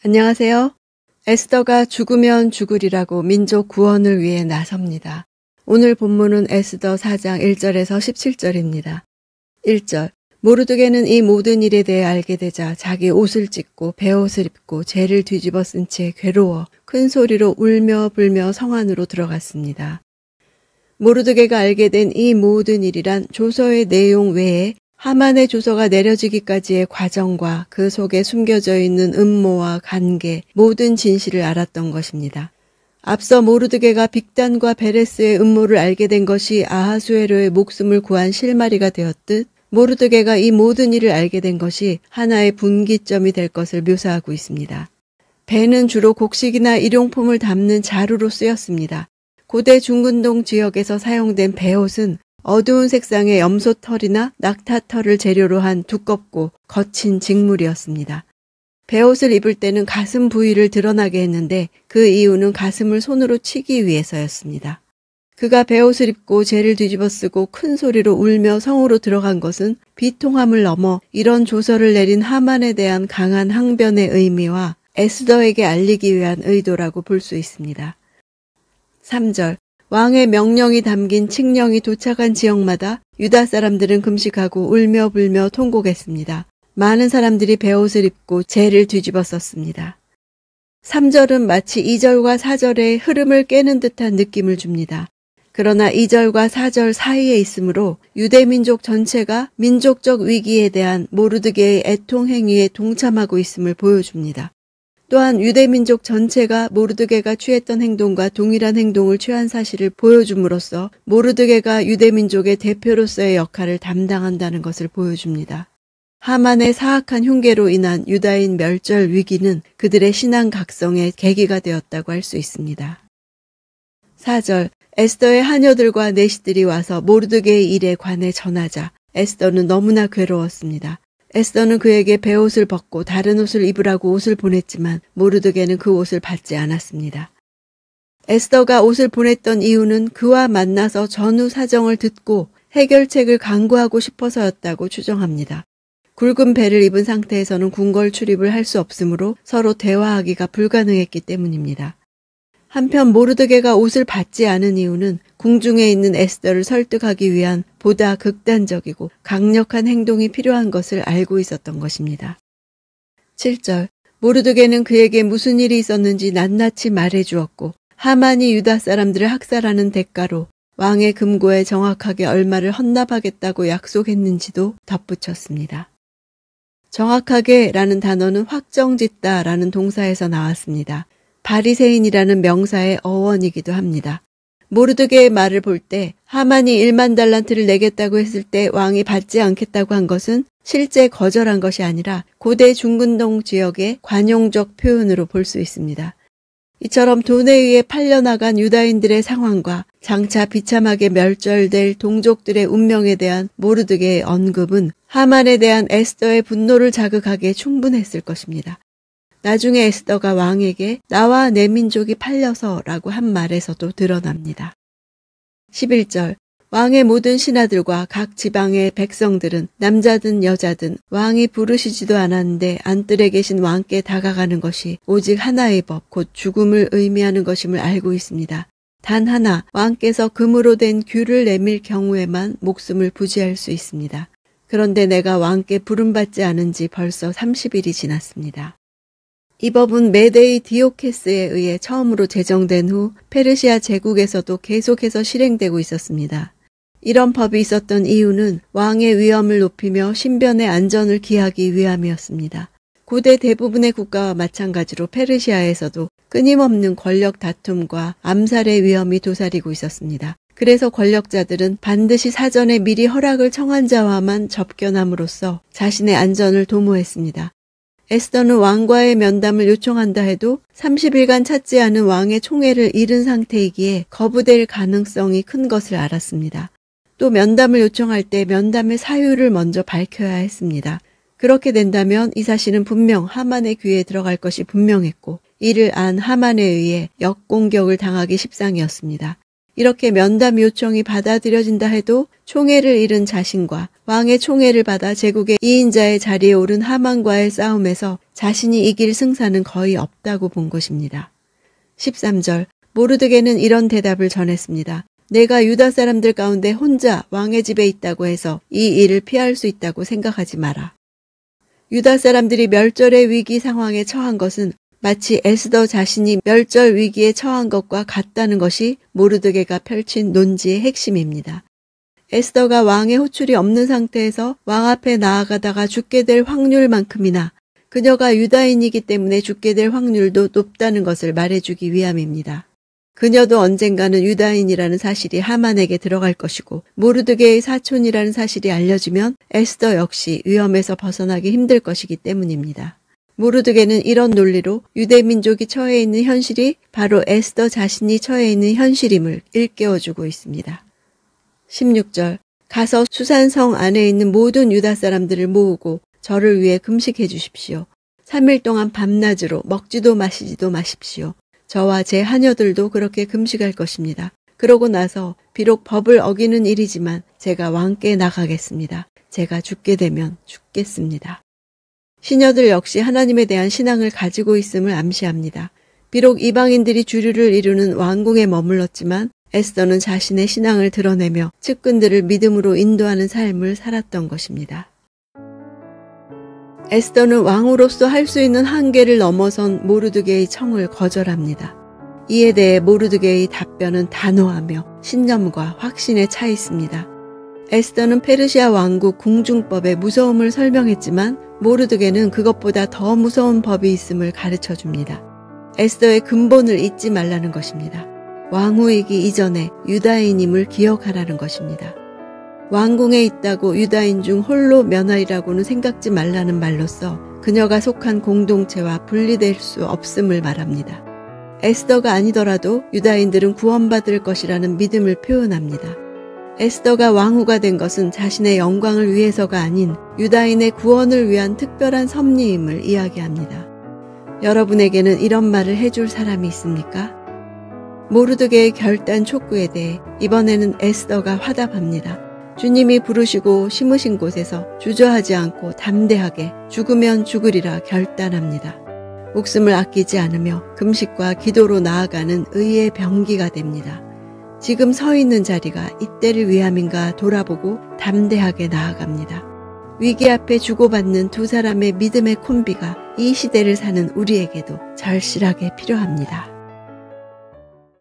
안녕하세요. 에스더가 죽으면 죽으리라고 민족 구원을 위해 나섭니다. 오늘 본문은 에스더 4장 1절에서 17절입니다. 1절. 모르드게는 이 모든 일에 대해 알게 되자 자기 옷을 찢고 베옷을 입고 재를 뒤집어 쓴 채 괴로워 큰 소리로 울며 불며 성 안으로 들어갔습니다. 모르드게가 알게 된 이 모든 일이란 조서의 내용 외에 하만의 조서가 내려지기까지의 과정과 그 속에 숨겨져 있는 음모와 관계, 모든 진실을 알았던 것입니다. 앞서 모르드게가 빅단과 베레스의 음모를 알게 된 것이 아하수에로의 목숨을 구한 실마리가 되었듯 모르드게가 이 모든 일을 알게 된 것이 하나의 분기점이 될 것을 묘사하고 있습니다. 배는 주로 곡식이나 일용품을 담는 자루로 쓰였습니다. 고대 중근동 지역에서 사용된 베옷은 어두운 색상의 염소털이나 낙타털을 재료로 한 두껍고 거친 직물이었습니다. 베옷을 입을 때는 가슴 부위를 드러나게 했는데 그 이유는 가슴을 손으로 치기 위해서였습니다. 그가 베옷을 입고 재를 뒤집어 쓰고 큰 소리로 울며 성으로 들어간 것은 비통함을 넘어 이런 조서를 내린 하만에 대한 강한 항변의 의미와 에스더에게 알리기 위한 의도라고 볼 수 있습니다. 3절. 왕의 명령이 담긴 칙령이 도착한 지역마다 유다 사람들은 금식하고 울며 불며 통곡했습니다. 많은 사람들이 베옷을 입고 재를 뒤집어 썼습니다. 3절은 마치 2절과 4절의 흐름을 깨는 듯한 느낌을 줍니다. 그러나 2절과 4절 사이에 있으므로 유대민족 전체가 민족적 위기에 대한 모르드게의 애통 행위에 동참하고 있음을 보여줍니다. 또한 유대민족 전체가 모르드게가 취했던 행동과 동일한 행동을 취한 사실을 보여줌으로써 모르드게가 유대민족의 대표로서의 역할을 담당한다는 것을 보여줍니다. 하만의 사악한 흉계로 인한 유다인 멸절 위기는 그들의 신앙 각성의 계기가 되었다고 할 수 있습니다. 4절. 에스더의 하녀들과 내시들이 와서 모르드게의 일에 관해 전하자 에스더는 너무나 괴로웠습니다. 에스더는 그에게 베옷을 벗고 다른 옷을 입으라고 옷을 보냈지만 모르드게는 그 옷을 받지 않았습니다. 에스더가 옷을 보냈던 이유는 그와 만나서 전후 사정을 듣고 해결책을 강구하고 싶어서였다고 추정합니다. 굵은 배를 입은 상태에서는 궁궐 출입을 할 수 없으므로 서로 대화하기가 불가능했기 때문입니다. 한편 모르드게가 옷을 받지 않은 이유는 궁중에 있는 에스더를 설득하기 위한 보다 극단적이고 강력한 행동이 필요한 것을 알고 있었던 것입니다. 7절. 모르드게는 그에게 무슨 일이 있었는지 낱낱이 말해주었고 하만이 유다 사람들을 학살하는 대가로 왕의 금고에 정확하게 얼마를 헌납하겠다고 약속했는지도 덧붙였습니다. 정확하게 라는 단어는 확정짓다 라는 동사에서 나왔습니다. 바리새인이라는 명사의 어원이기도 합니다. 모르드게의 말을 볼 때 하만이 1만 달란트를 내겠다고 했을 때 왕이 받지 않겠다고 한 것은 실제 거절한 것이 아니라 고대 중근동 지역의 관용적 표현으로 볼 수 있습니다. 이처럼 돈에 의해 팔려나간 유다인들의 상황과 장차 비참하게 멸절될 동족들의 운명에 대한 모르드게의 언급은 하만에 대한 에스더의 분노를 자극하기에 충분했을 것입니다. 나중에 에스더가 왕에게 나와 내 민족이 팔려서라고 한 말에서도 드러납니다. 11절. 왕의 모든 신하들과 각 지방의 백성들은 남자든 여자든 왕이 부르시지도 않았는데 안뜰에 계신 왕께 다가가는 것이 오직 하나의 법, 곧 죽음을 의미하는 것임을 알고 있습니다. 단 하나, 왕께서 금으로 된 규를 내밀 경우에만 목숨을 부지할 수 있습니다. 그런데 내가 왕께 부름받지 않은 지 벌써 30일이 지났습니다. 이 법은 메데이 디오케스에 의해 처음으로 제정된 후 페르시아 제국에서도 계속해서 실행되고 있었습니다. 이런 법이 있었던 이유는 왕의 위엄을 높이며 신변의 안전을 기하기 위함이었습니다. 고대 대부분의 국가와 마찬가지로 페르시아에서도 끊임없는 권력 다툼과 암살의 위험이 도사리고 있었습니다. 그래서 권력자들은 반드시 사전에 미리 허락을 청한 자와만 접견함으로써 자신의 안전을 도모했습니다. 에스더는 왕과의 면담을 요청한다 해도 30일간 찾지 않은 왕의 총애를 잃은 상태이기에 거부될 가능성이 큰 것을 알았습니다. 또 면담을 요청할 때 면담의 사유를 먼저 밝혀야 했습니다. 그렇게 된다면 이 사실은 분명 하만의 귀에 들어갈 것이 분명했고 이를 안 하만에 의해 역공격을 당하기 십상이었습니다. 이렇게 면담 요청이 받아들여진다 해도 총애를 잃은 자신과 왕의 총애를 받아 제국의 2인자의 자리에 오른 하만과의 싸움에서 자신이 이길 승산은 거의 없다고 본 것입니다. 13절 모르드게는 이런 대답을 전했습니다. 내가 유다 사람들 가운데 혼자 왕의 집에 있다고 해서 이 일을 피할 수 있다고 생각하지 마라. 유다 사람들이 멸절의 위기 상황에 처한 것은 마치 에스더 자신이 멸절 위기에 처한 것과 같다는 것이 모르드게가 펼친 논지의 핵심입니다. 에스더가 왕의 호출이 없는 상태에서 왕 앞에 나아가다가 죽게 될 확률만큼이나 그녀가 유다인이기 때문에 죽게 될 확률도 높다는 것을 말해주기 위함입니다. 그녀도 언젠가는 유다인이라는 사실이 하만에게 들어갈 것이고 모르드게의 사촌이라는 사실이 알려지면 에스더 역시 위험에서 벗어나기 힘들 것이기 때문입니다. 모르드게는 이런 논리로 유대민족이 처해 있는 현실이 바로 에스더 자신이 처해 있는 현실임을 일깨워주고 있습니다. 16절 가서 수산성 안에 있는 모든 유다 사람들을 모으고 저를 위해 금식해 주십시오. 3일 동안 밤낮으로 먹지도 마시지도 마십시오. 저와 제 하녀들도 그렇게 금식할 것입니다. 그러고 나서 비록 법을 어기는 일이지만 제가 왕께 나가겠습니다. 제가 죽게 되면 죽겠습니다. 시녀들 역시 하나님에 대한 신앙을 가지고 있음을 암시합니다. 비록 이방인들이 주류를 이루는 왕궁에 머물렀지만 에스더는 자신의 신앙을 드러내며 측근들을 믿음으로 인도하는 삶을 살았던 것입니다. 에스더는 왕으로서 할 수 있는 한계를 넘어선 모르드게의 청을 거절합니다. 이에 대해 모르드게의 답변은 단호하며 신념과 확신에 차 있습니다. 에스더는 페르시아 왕국 궁중법의 무서움을 설명했지만 모르드게는 그것보다 더 무서운 법이 있음을 가르쳐 줍니다. 에스더의 근본을 잊지 말라는 것입니다. 왕후이기 이전에 유다인임을 기억하라는 것입니다. 왕궁에 있다고 유다인 중 홀로 면하리라고는 생각지 말라는 말로써 그녀가 속한 공동체와 분리될 수 없음을 말합니다. 에스더가 아니더라도 유다인들은 구원받을 것이라는 믿음을 표현합니다. 에스더가 왕후가 된 것은 자신의 영광을 위해서가 아닌 유다인의 구원을 위한 특별한 섭리임을 이야기합니다. 여러분에게는 이런 말을 해줄 사람이 있습니까? 모르드게의 결단 촉구에 대해 이번에는 에스더가 화답합니다. 주님이 부르시고 심으신 곳에서 주저하지 않고 담대하게 죽으면 죽으리라 결단합니다. 목숨을 아끼지 않으며 금식과 기도로 나아가는 의의 병기가 됩니다. 지금 서 있는 자리가 이때를 위함인가 돌아보고 담대하게 나아갑니다. 위기 앞에 주고받는 두 사람의 믿음의 콤비가 이 시대를 사는 우리에게도 절실하게 필요합니다.